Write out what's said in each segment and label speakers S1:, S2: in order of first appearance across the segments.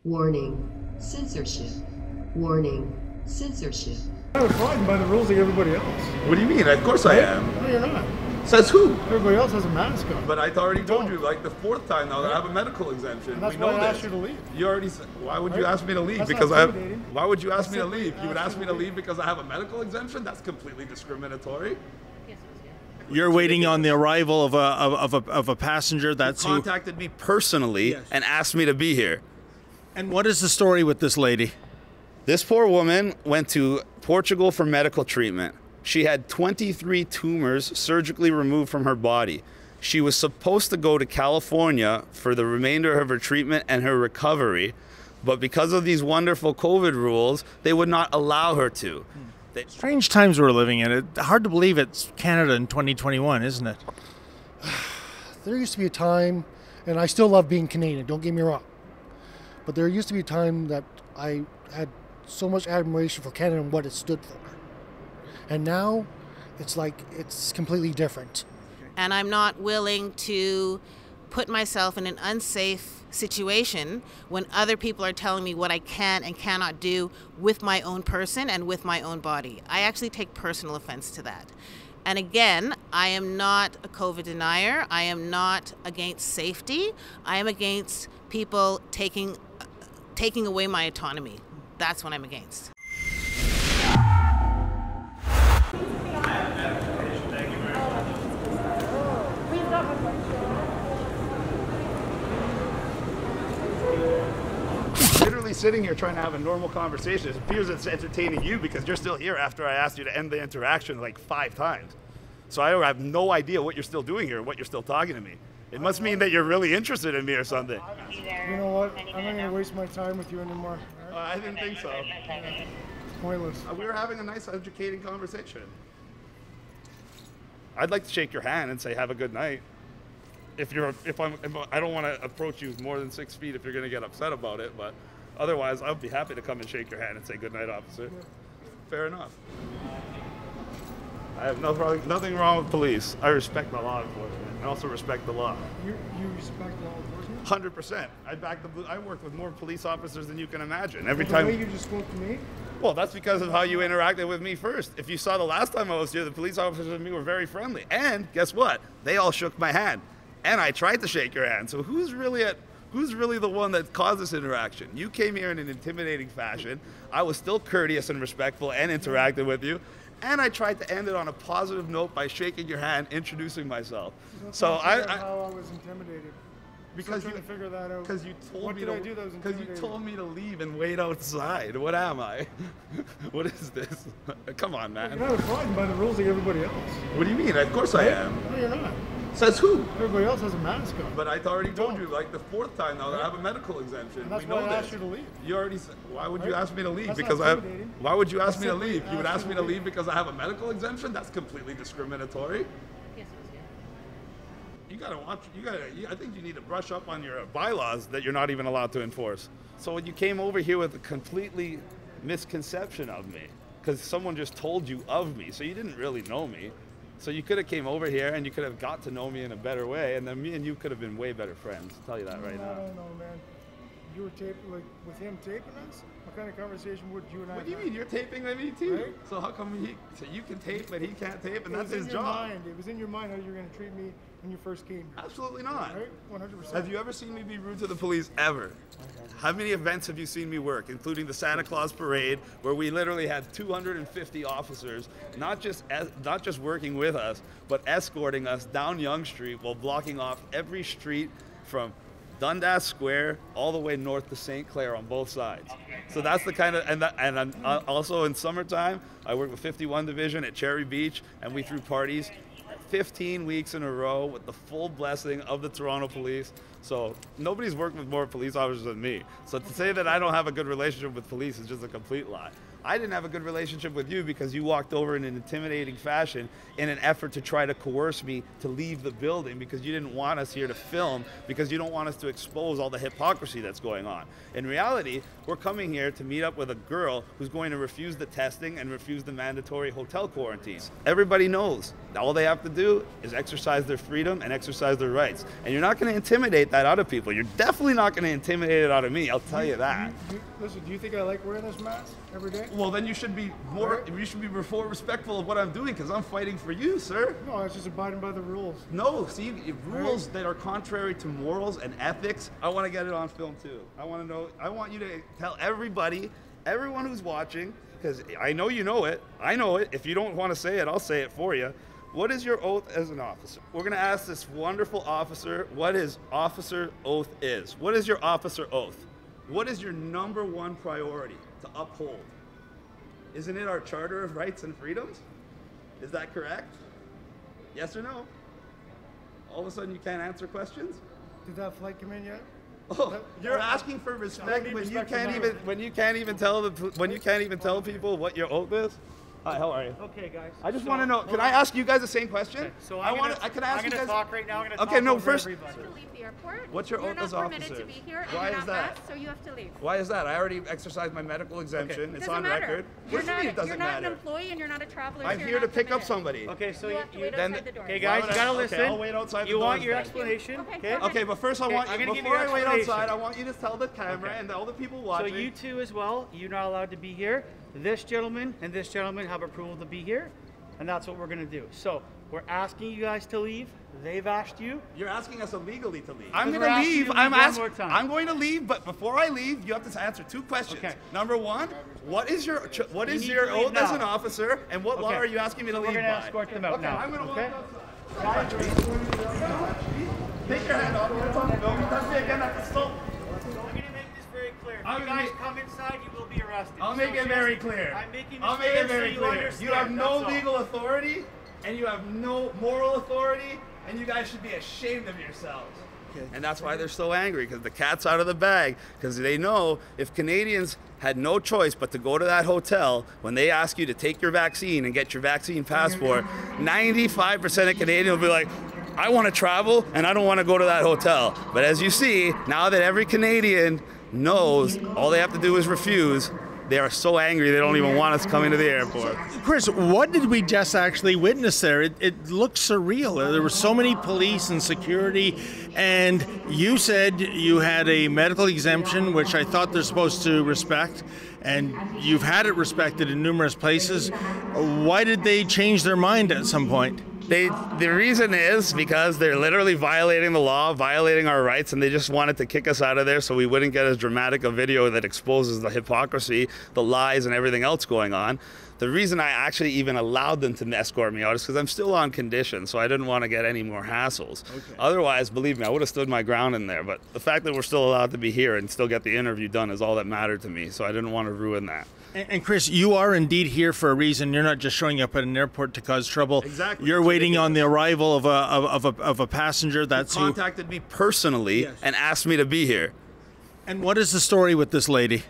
S1: Warning, censorship. Warning, censorship.
S2: I'm abiding by the rules like everybody else.
S3: What do you mean? Of course I am.
S2: No, you're not.
S3: Says who?
S2: Everybody else has a mask on.
S3: But I already told you like the fourth time now that I have a medical exemption.
S2: And that's
S3: we
S2: why
S3: know
S2: I
S3: this.
S2: asked you to leave.
S3: You already said, why would you
S2: Right?
S3: ask me to leave?
S2: That's
S3: Because
S2: not
S3: I have,
S2: intimidating.
S3: why would you ask me to
S2: simply
S3: leave? You would
S2: asked
S3: ask
S2: you
S3: me
S2: to
S3: to
S2: leave.
S3: leave because I have a medical exemption? That's completely discriminatory.
S4: You're waiting on the arrival of a passenger that's who.
S3: Contacted me personally
S4: Yes.
S3: and asked me to be here.
S4: And what is the story with this lady?
S3: This poor woman went to Portugal for medical treatment. She had 23 tumors surgically removed from her body. She was supposed to go to California for the remainder of her treatment and her recovery, but because of these wonderful COVID rules, they would not allow her to.
S4: Strange times we're living in. It hard to believe it's Canada in 2021, isn't it?
S2: There used to be a time, and I still love being Canadian, don't get me wrong, but there used to be a time that I had so much admiration for Canada and what it stood for. And now, it's like, it's completely different.
S5: And I'm not willing to put myself in an unsafe situation when other people are telling me what I can and cannot do with my own person and with my own body. I actually take personal offense to that. And again, I am not a COVID denier. I am not against safety. I am against people taking away my autonomy. That's what I'm against.
S3: Literally sitting here trying to have a normal conversation. It appears it's entertaining you because you're still here after I asked you to end the interaction like 5 times. So I have no idea what you're still doing here, what you're still talking to me. It must mean that you're really interested in me or something.
S2: You know what? I'm not going to waste my time with you anymore. All right?
S3: I didn't think so.
S2: It's pointless.
S3: We were having a nice, educating conversation. I'd like to shake your hand and say, have a good night. I don't want to approach you more than 6 feet if you're going to get upset about it, but otherwise, I'd be happy to come and shake your hand and say, good night, officer. Yeah. Fair enough. I have nothing wrong with police. I respect the law enforcement. I also respect the law.
S2: You respect law enforcement?
S3: 100%. I work with more police officers than you can imagine. Every
S2: The
S3: time.
S2: way you just spoke to me?
S3: Well, that's because of how you interacted with me first. If you saw the last time I was here, the police officers and me were very friendly. And guess what? They all shook my hand. And I tried to shake your hand. So who's really the one that caused this interaction? You came here in an intimidating fashion. I was still courteous and respectful and interacted with you. And I tried to end it on a positive note by shaking your hand, introducing myself. So
S2: how I was intimidated.
S3: because
S2: Still trying to figure that out.
S3: because you told
S2: What
S3: me
S2: did
S3: to
S2: I do that was
S3: because you
S2: intimidating?
S3: told me to leave and wait outside. What am I? What is this? Come on, man.
S2: You're not abiding by the rules like everybody else.
S3: What do you mean? Of course I am.
S2: No, you're not.
S3: Says who?
S2: Everybody else has a mask on.
S3: But I already told
S2: don't.
S3: you like the 4th time now that I have a medical exemption.
S2: And that's
S3: we know
S2: why I
S3: this.
S2: asked you to leave.
S3: You already said, why would you
S2: Right?
S3: ask me to leave?
S2: That's
S3: Because
S2: not
S3: I have.
S2: intimidating.
S3: Why would you ask me to
S2: simply
S3: leave? You would
S2: asked
S3: ask
S2: you
S3: me
S2: to
S3: to
S2: leave.
S3: leave because I have a medical exemption? That's completely discriminatory. I think you need to brush up on your bylaws that you're not even allowed to enforce. So you came over here with a completely misconception of me because someone just told you of me. So you didn't really know me. So you could have came over here and you could have got to know me in a better way, and then me and you could have been way better friends. I'll tell you that right
S2: I
S3: now.
S2: don't know, man. You were taping, like, with him taping us? What kind of conversation would you and I
S3: What do you
S2: have?
S3: mean? You're taping with me too.
S2: Right?
S3: So how come so you can tape but he can't tape, and
S2: It
S3: that's
S2: was
S3: his
S2: in your
S3: job?
S2: mind. It was in your mind how you were going to treat me when you first came here.
S3: Absolutely not.
S2: Right? 100%.
S3: Have you ever seen me be rude to the police? Ever? How many events have you seen me work, including the Santa Claus Parade, where we literally had 250 officers, not just working with us, but escorting us down Yonge Street while blocking off every street from Dundas Square all the way north to St. Clair on both sides. So that's the kind of, and I'm also in summertime, I work with 51 Division at Cherry Beach, and we threw parties 15 weeks in a row with the full blessing of the Toronto Police. So nobody's worked with more police officers than me. So to say that I don't have a good relationship with police is just a complete lie. I didn't have a good relationship with you because you walked over in an intimidating fashion in an effort to try to coerce me to leave the building because you didn't want us here to film, because you don't want us to expose all the hypocrisy that's going on. In reality, we're coming here to meet up with a girl who's going to refuse the testing and refuse the mandatory hotel quarantines. Everybody knows all they have to do is exercise their freedom and exercise their rights. And you're not going to intimidate that out of people. You're definitely not going to intimidate it out of me, I'll tell you that.
S2: Listen, do you think I like wearing this mask every day?
S3: Well, then you should be more respectful of what I'm doing, because I'm fighting for you, sir.
S2: No, I was just abiding by the rules.
S3: No, see, rules that are contrary to morals and ethics, I want to get it on film too. I want to know, I want you to tell everybody, everyone who's watching, because I know you know it, I know it. If you don't want to say it, I'll say it for you. What is your oath as an officer? We're going to ask this wonderful officer what his officer oath is. What is your officer oath? What is your number one priority to uphold? Isn't it our Charter of Rights and Freedoms? Is that correct? Yes or no? All of a sudden you can't answer questions?
S2: Did that flight come in yet?
S3: Oh, you're asking for respect when you can't even tell people what your oath is? Hi, how are you?
S6: Okay, guys.
S3: I just want to know. Can I ask you guys the same question?
S6: Okay, so
S3: I'm going
S6: to talk right now. I'm going to
S3: Okay,
S6: talk
S3: no,
S6: over
S3: first.
S6: everybody.
S7: To leave the airport.
S3: What's your
S7: You're
S3: oath
S7: not
S3: as
S7: permitted
S3: officer?
S7: to be here, and
S3: Why
S7: you're
S3: is
S7: not
S3: that?
S7: masked, so you have to leave.
S3: Why is that? I already exercised my medical exemption. It's
S7: Doesn't
S3: on
S7: matter.
S3: record.
S7: You're
S3: What do you mean it
S7: not
S3: doesn't
S7: an
S3: matter?
S7: employee and you're not a traveler.
S3: I'm
S7: so
S3: here
S7: you're
S3: to
S7: not
S3: pick up
S7: permitted.
S3: somebody.
S6: Okay, so
S7: You have to wait
S3: then-
S7: outside the door.
S6: Okay, guys, you gotta listen.
S3: Okay, I'll wait outside
S6: You
S3: the
S6: want
S3: doors
S6: your
S3: then.
S6: explanation?
S7: Okay,
S6: Okay.
S7: go ahead.
S3: Okay, but first I
S6: Okay,
S3: want
S6: I'm
S3: you,
S6: gonna give
S3: before
S6: you
S3: I
S6: your
S3: wait
S6: explanation.
S3: outside, I want you to tell the camera
S6: Okay.
S3: and all the people
S6: So
S3: watching.
S6: you two as well, you're not allowed to be here. This gentleman and this gentleman have approval to be here, and that's what we're gonna do. So we're asking you guys to leave. They've asked you.
S3: You're asking us illegally to leave. I'm
S6: Because
S3: going
S6: we're
S3: to
S6: asking you
S3: leave.
S6: to leave one more time.
S3: I'm going to leave, but before I leave, you have to answer two questions.
S6: Okay.
S3: Number one, what is your
S6: need to
S3: oath
S6: leave
S3: as
S6: now.
S3: an officer, and what law
S6: Okay.
S3: are you asking me to
S6: So
S3: leave
S6: we're gonna
S3: by?
S6: escort them out
S3: Okay,
S6: now.
S3: I'm going to
S6: Okay?
S3: walk outside. Take your hand off. You're talking about me. Touch me again, that's assault.
S6: I'm gonna make this very clear. If
S3: I'm
S6: you
S3: gonna
S6: guys
S3: make-
S6: come inside, you will be arrested.
S3: I'll
S6: So
S3: make it
S6: just-
S3: very clear.
S6: I'm making this
S3: I'll make
S6: clear
S3: it very
S6: so you
S3: clear.
S6: understand.
S3: You have no
S6: That's all.
S3: legal authority, and you have no moral authority, and you guys should be ashamed of yourselves. And that's why they're so angry, because the cat's out of the bag, because they know if Canadians had no choice but to go to that hotel when they ask you to take your vaccine and get your vaccine passport, 95% of Canadians will be like, I want to travel and I don't want to go to that hotel. But as you see, now that every Canadian knows all they have to do is refuse, they are so angry they don't even want us coming to the airport.
S4: Chris, what did we just actually witness there? It looked surreal. There were so many police and security, and you said you had a medical exemption, which I thought they're supposed to respect, and you've had it respected in numerous places. Why did they change their mind at some point?
S3: The reason is because they're literally violating the law, violating our rights, and they just wanted to kick us out of there so we wouldn't get as dramatic a video that exposes the hypocrisy, the lies, and everything else going on. The reason I actually even allowed them to escort me out is because I'm still on condition, so I didn't want to get any more hassles. Okay. Otherwise, believe me, I would have stood my ground in there. But the fact that we're still allowed to be here and still get the interview done is all that mattered to me, so I didn't want to ruin that.
S4: And Chris, you are indeed here for a reason. You're not just showing up at an airport to cause trouble.
S3: Exactly.
S4: You're waiting on the arrival of a passenger. That's who
S3: contacted me personally and asked me to be here.
S4: And what is the story with this lady?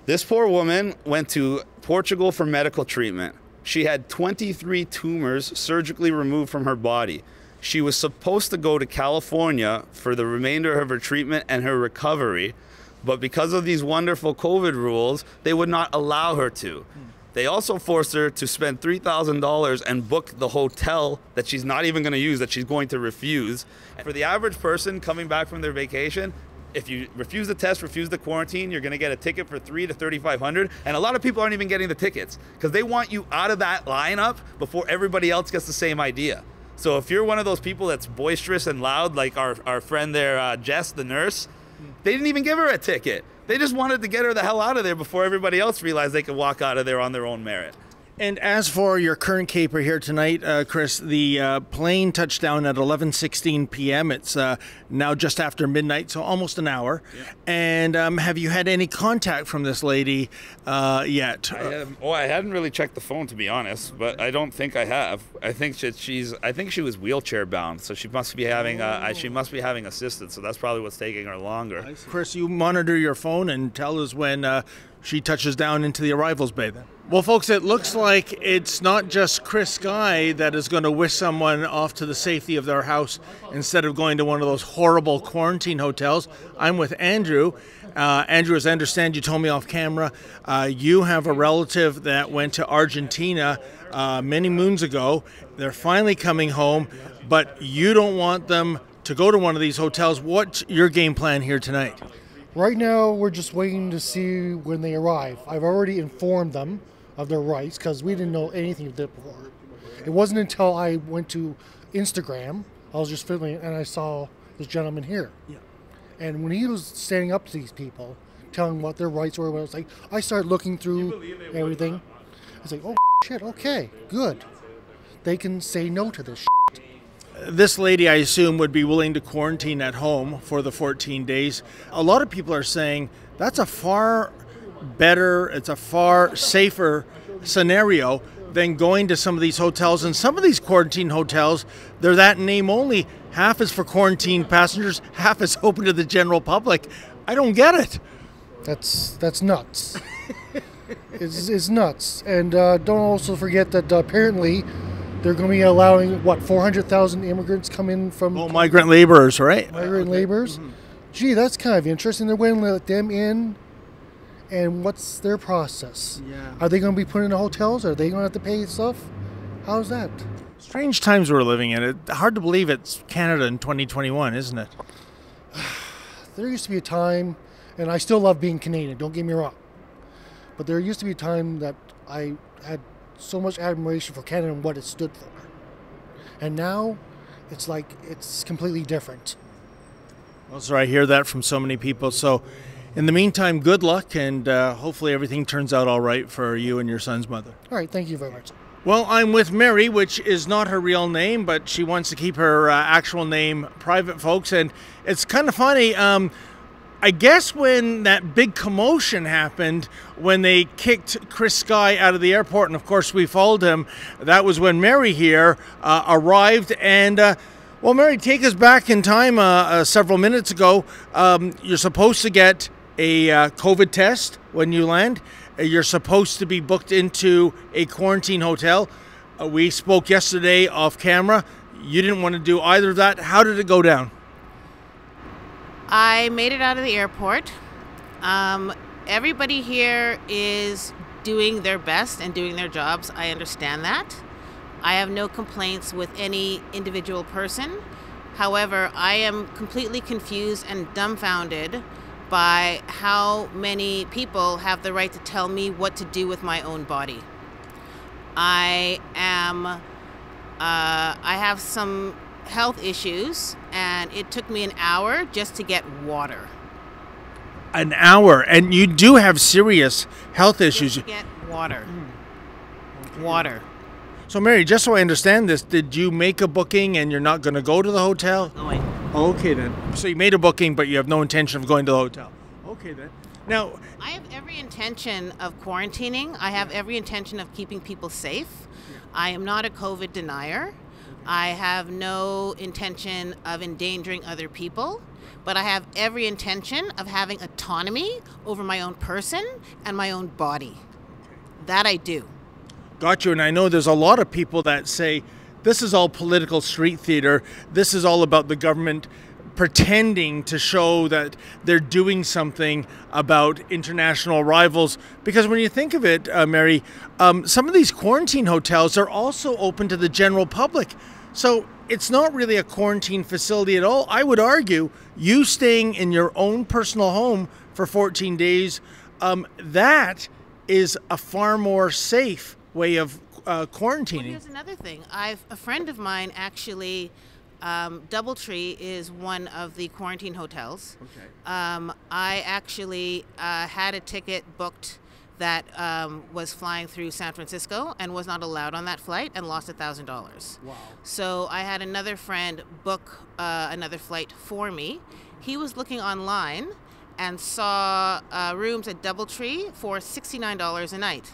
S3: This poor woman went to Portugal for medical treatment. She had 23 tumors surgically removed from her body. She was supposed to go to California for the remainder of her treatment and her recovery, but because of these wonderful COVID rules, they would not allow her to. They also forced her to spend $3,000 and book the hotel that she's not even going to use, that she's going to refuse. For the average person coming back from their vacation, if you refuse the test, refuse the quarantine, you're going to get a ticket for $300 to $3,500. And a lot of people aren't even getting the tickets because they want you out of that lineup before everybody else gets the same idea. So if you're one of those people that's boisterous and loud, like our friend there, Jess, the nurse, they didn't even give her a ticket. They just wanted to get her the hell out of there before everybody else realized they could walk out of there on their own merit.
S4: And as for your current caper here tonight, Chris, the plane touched down at 11:16 p.m. It's now just after midnight, so almost an hour. Yeah. And have you had any contact from this lady yet?
S3: I hadn't really checked the phone, to be honest, but I don't think I have. I think that I think she was wheelchair bound, so she must be having assistance. So that's probably what's taking her longer.
S4: Chris, you monitor your phone and tell us when she touches down into the arrivals bay then. Well, folks, it looks like it's not just Chris Guy that is going to whisk someone off to the safety of their house instead of going to one of those horrible quarantine hotels. I'm with Andrew. Andrew, as I understand, you told me off camera, you have a relative that went to Argentina many moons ago. They're finally coming home, but you don't want them to go to one of these hotels. What's your game plan here tonight?
S2: Right now, we're just waiting to see when they arrive. I've already informed them of their rights because we didn't know anything of it before. It wasn't until I went to Instagram, I was just filming and I saw this gentleman here. Yeah. And when he was standing up to these people, telling what their rights were, I started looking through everything. I was like, oh shit, okay, good. They can say no to this shit.
S4: This lady, I assume, would be willing to quarantine at home for the 14 days. A lot of people are saying that's a far better, it's a far safer scenario than going to some of these hotels. And some of these quarantine hotels, they're that name only. Half is for quarantine passengers, half is open to the general public. I don't get it.
S2: That's nuts. It's nuts. And don't also forget that apparently they're going to be allowing, 400,000 immigrants come in from...
S4: Oh, migrant laborers, right?
S2: Migrant laborers. Mm-hmm. Gee, that's kind of interesting. They're going to let them in. And what's their process? Yeah. Are they going to be put in the hotels? Are they going to have to pay stuff? How's that?
S4: Strange times we're living in. It's hard to believe it's Canada in 2021, isn't it?
S2: There used to be a time, and I still love being Canadian, don't get me wrong. But there used to be a time that I had so much admiration for Canada and what it stood for. And now, it's like, it's completely different.
S4: Well, sir, I hear that from so many people. So, in the meantime, good luck, and hopefully everything turns out all right for you and your son's mother.
S2: All right, thank you very much.
S4: Well, I'm with Mary, which is not her real name, but she wants to keep her actual name private, folks. And it's kind of funny. I guess when that big commotion happened, when they kicked Chris Sky out of the airport, and of course we followed him, that was when Mary here arrived. And, well, Mary, take us back in time several minutes ago. You're supposed to get a COVID test when you land. You're supposed to be booked into a quarantine hotel. We spoke yesterday off camera. You didn't want to do either of that. How did it go down?
S5: I made it out of the airport. Everybody here is doing their best and doing their jobs. I understand that. I have no complaints with any individual person. However, I am completely confused and dumbfounded by how many people have the right to tell me what to do with my own body. I have some health issues, and it took me an hour just to get water.
S4: An hour? And you do have serious health issues.
S5: Just to get water. Water.
S4: So, Mary, just so I understand this, did you make a booking and you're not going to go to the hotel?
S5: Going.
S4: Okay, then. So you made a booking, but you have no intention of going to the hotel. Okay, then. Now,
S5: I have every intention of quarantining. I have every intention of keeping people safe. I am not a COVID denier. I have no intention of endangering other people, but I have every intention of having autonomy over my own person and my own body. That I do.
S4: Got you. And I know there's a lot of people that say this is all political street theater. This is all about the government pretending to show that they're doing something about international arrivals. Because when you think of it, Mary, some of these quarantine hotels are also open to the general public. So it's not really a quarantine facility at all. I would argue you staying in your own personal home for 14 days, that is a far more safe way of quarantining.
S5: Well, here's another thing. A friend of mine actually, Doubletree is one of the quarantine hotels. Okay. I actually had a ticket booked that was flying through San Francisco and was not allowed on that flight and lost $1,000.
S2: Wow.
S5: So I had another friend book another flight for me. He was looking online and saw rooms at DoubleTree for $69 a night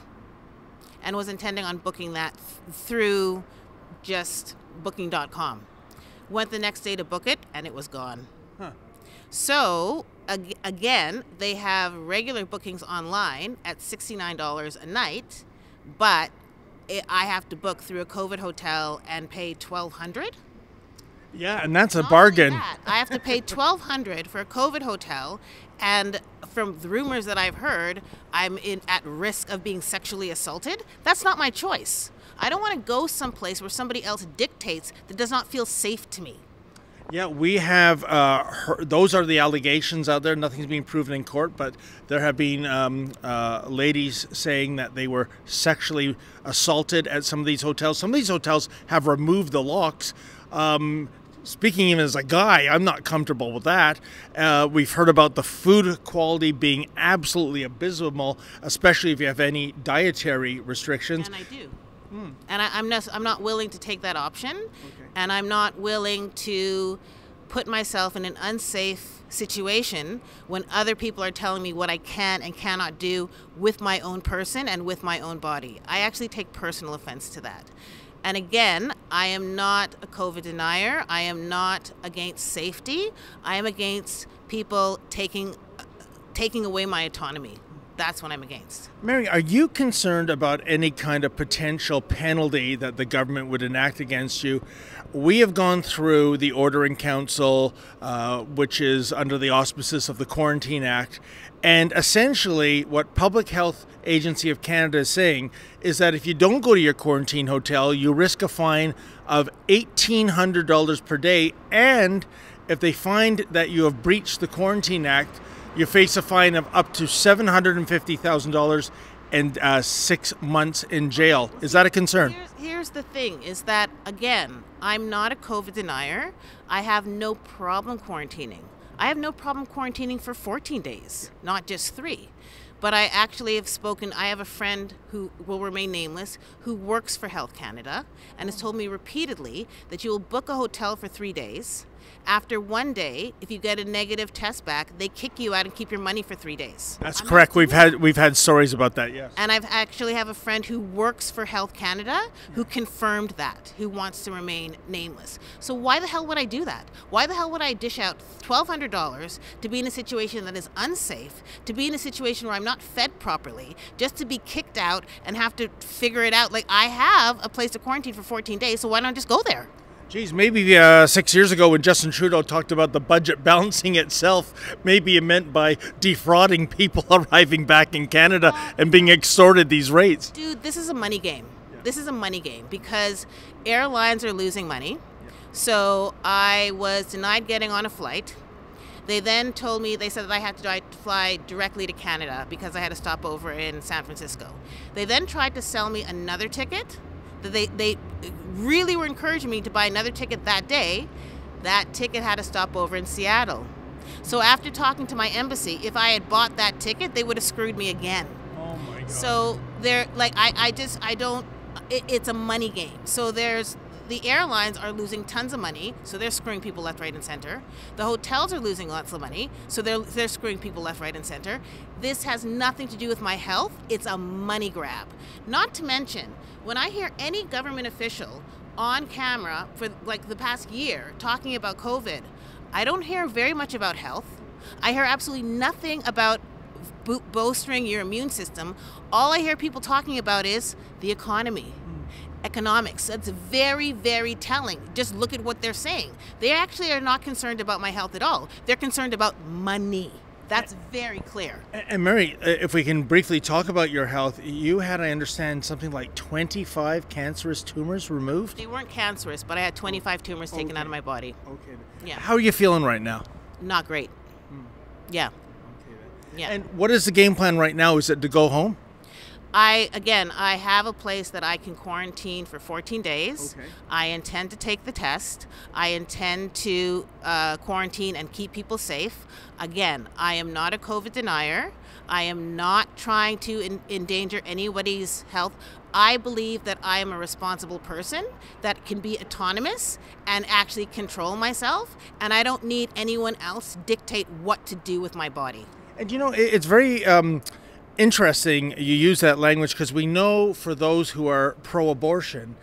S5: and was intending on booking that through just booking.com. Went the next day to book it and it was gone.
S4: Huh.
S5: So again, they have regular bookings online at $69 a night, but I have to book through a COVID hotel and pay $1,200.
S4: Yeah, and that's a
S5: Not
S4: bargain.
S5: only that, I have to pay $1,200 for a COVID hotel, and from the rumors that I've heard, I'm at risk of being sexually assaulted. That's not my choice. I don't want to go someplace where somebody else dictates that does not feel safe to me.
S4: Yeah, we have those are the allegations out there. Nothing's being proven in court, but there have been ladies saying that they were sexually assaulted at some of these hotels. Some of these hotels have removed the locks. Speaking even as a guy, I'm not comfortable with that. We've heard about the food quality being absolutely abysmal, especially if you have any dietary restrictions.
S5: And I do. And I'm not willing to take that option. And I'm not willing to put myself in an unsafe situation when other people are telling me what I can and cannot do with my own person and with my own body. I actually take personal offense to that. And again, I am not a COVID denier. I am not against safety. I am against people taking away my autonomy. That's what I'm against.
S4: Mary, are you concerned about any kind of potential penalty that the government would enact against you? We have gone through the Order in Council, which is under the auspices of the Quarantine Act, and essentially what Public Health Agency of Canada is saying is that if you don't go to your quarantine hotel, you risk a fine of $1,800 per day, and if they find that you have breached the Quarantine Act, you face a fine of up to $750,000 and 6 months in jail. Is that a concern?
S5: Here's the thing, is that, again, I'm not a COVID denier. I have no problem quarantining. I have no problem quarantining for 14 days, not just 3. But I actually have spoken, I have a friend who will remain nameless, who works for Health Canada, and has told me repeatedly that you will book a hotel for 3 days. After 1 day, if you get a negative test back, they kick you out and keep your money for 3 days.
S4: That's correct. We've had stories about that, yes.
S5: And I've actually have a friend who works for Health Canada who confirmed that, who wants to remain nameless. So why the hell would I do that? Why the hell would I dish out $1,200 to be in a situation that is unsafe, to be in a situation where I'm not fed properly, just to be kicked out and have to figure it out? Like, I have a place to quarantine for 14 days, so why don't I just go there?
S4: Geez, maybe 6 years ago when Justin Trudeau talked about the budget balancing itself, maybe it meant by defrauding people arriving back in Canada and being extorted these rates.
S5: Dude, this is a money game. This is a money game because airlines are losing money. So I was denied getting on a flight. They then told me, they said that I had to fly directly to Canada because I had a stopover in San Francisco. They then tried to sell me another ticket. They really were encouraging me to buy another ticket that day. That ticket had a stopover in Seattle. So after talking to my embassy, if I had bought that ticket, they would have screwed me again.
S4: Oh my God.
S5: So they're like, it's a money game. So the airlines are losing tons of money, so they're screwing people left, right, and center. The hotels are losing lots of money, so they're screwing people left, right, and center. This has nothing to do with my health. It's a money grab. Not to mention, when I hear any government official on camera for like the past year talking about COVID, I don't hear very much about health. I hear absolutely nothing about bolstering your immune system. All I hear people talking about is the economy. Economics. That's very, very telling. Just look at what they're saying. They actually are not concerned about my health at all. They're concerned about money. That's very clear.
S4: And Mary, if we can briefly talk about your health, you had, I understand, something like 25 cancerous tumors removed?
S5: They weren't cancerous, but I had 25 tumors taken out of my body.
S4: Okay.
S5: Yeah.
S4: How are you feeling right now?
S5: Not great. Yeah.
S4: Okay.
S5: Yeah.
S4: And what is the game plan right now? Is it to go home?
S5: I have a place that I can quarantine for 14 days.
S4: Okay.
S5: I intend to take the test. I intend to quarantine and keep people safe. Again, I am not a COVID denier. I am not trying to endanger anybody's health. I believe that I am a responsible person that can be autonomous and actually control myself, and I don't need anyone else dictate what to do with my body.
S4: And you know, it's very interesting you use that language, because we know for those who are pro-abortion,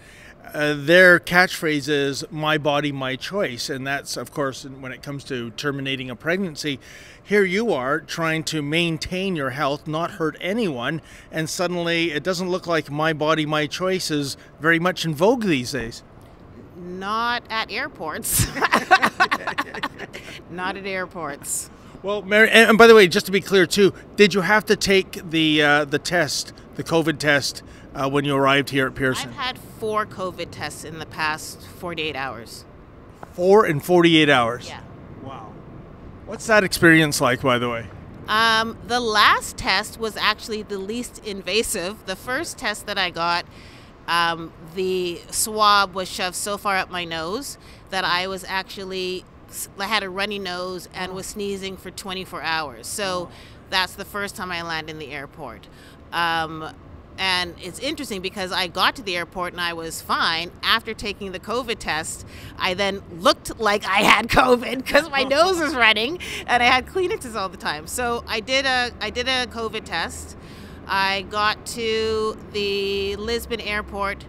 S4: their catchphrase is "my body, my choice," and that's, of course, when it comes to terminating a pregnancy. Here you are trying to maintain your health, not hurt anyone, and suddenly it doesn't look like "my body, my choice" is very much in vogue these days.
S5: Not at airports. Not at airports.
S4: Well, Mary, and by the way, just to be clear too, did you have to take the test, the COVID test, when you arrived here at Pearson?
S5: I've had 4 COVID tests in the past 48 hours.
S4: 4 in 48 hours?
S5: Yeah.
S4: Wow. What's that experience like, by the way?
S5: The last test was actually the least invasive. The first test that I got, the swab was shoved so far up my nose that I had a runny nose and was sneezing for 24 hours. So that's the first time I landed in the airport. And it's interesting because I got to the airport and I was fine. After taking the COVID test, I then looked like I had COVID because my nose was running and I had Kleenexes all the time. So I did a COVID test. I got to the Lisbon airport.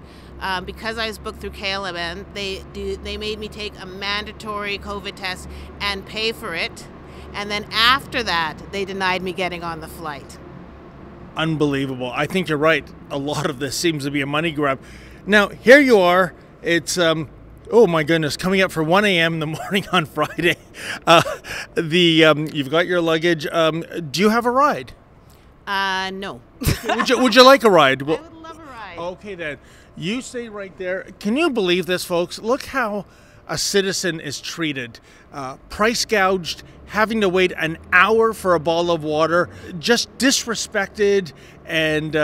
S5: Because I was booked through KLM, they made me take a mandatory COVID test and pay for it. And then after that, they denied me getting on the flight.
S4: Unbelievable. I think you're right. A lot of this seems to be a money grab. Now, here you are. It's, oh my goodness, coming up for 1 a.m. in the morning on Friday. You've got your luggage. Do you have a ride?
S5: No.
S4: Would you like a ride?
S5: I would love a ride.
S4: Okay, then. You stay right there. Can you believe this, folks? Look how a citizen is treated. Price gouged, having to wait an hour for a bottle of water, just disrespected, and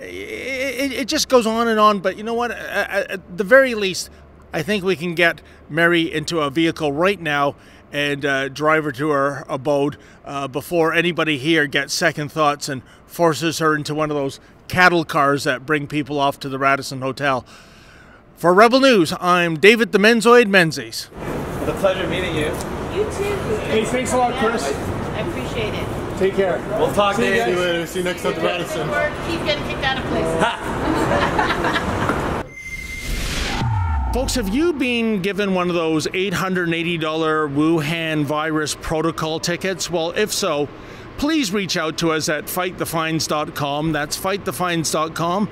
S4: it just goes on and on. But you know what? At the very least, I think we can get Mary into a vehicle right now and drive her to her abode before anybody here gets second thoughts and forces her into one of those cattle cars that bring people off to the Radisson Hotel. For Rebel News, I'm David the Menzoid Menzies.
S3: It's a pleasure meeting you.
S5: You too.
S4: Hey, thanks a lot, Chris.
S5: I appreciate it.
S4: Take care.
S3: We'll talk
S2: See you
S3: Dave.
S2: later. See you next time at the Radisson.
S5: Or keep getting kicked out of places.
S4: Folks, have you been given one of those $880 Wuhan virus protocol tickets? Well, if so, please reach out to us at fightthefines.com. That's fightthefines.com.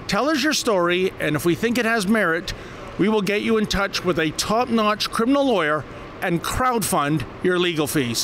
S4: Tell us your story, and if we think it has merit, we will get you in touch with a top-notch criminal lawyer and crowdfund your legal fees.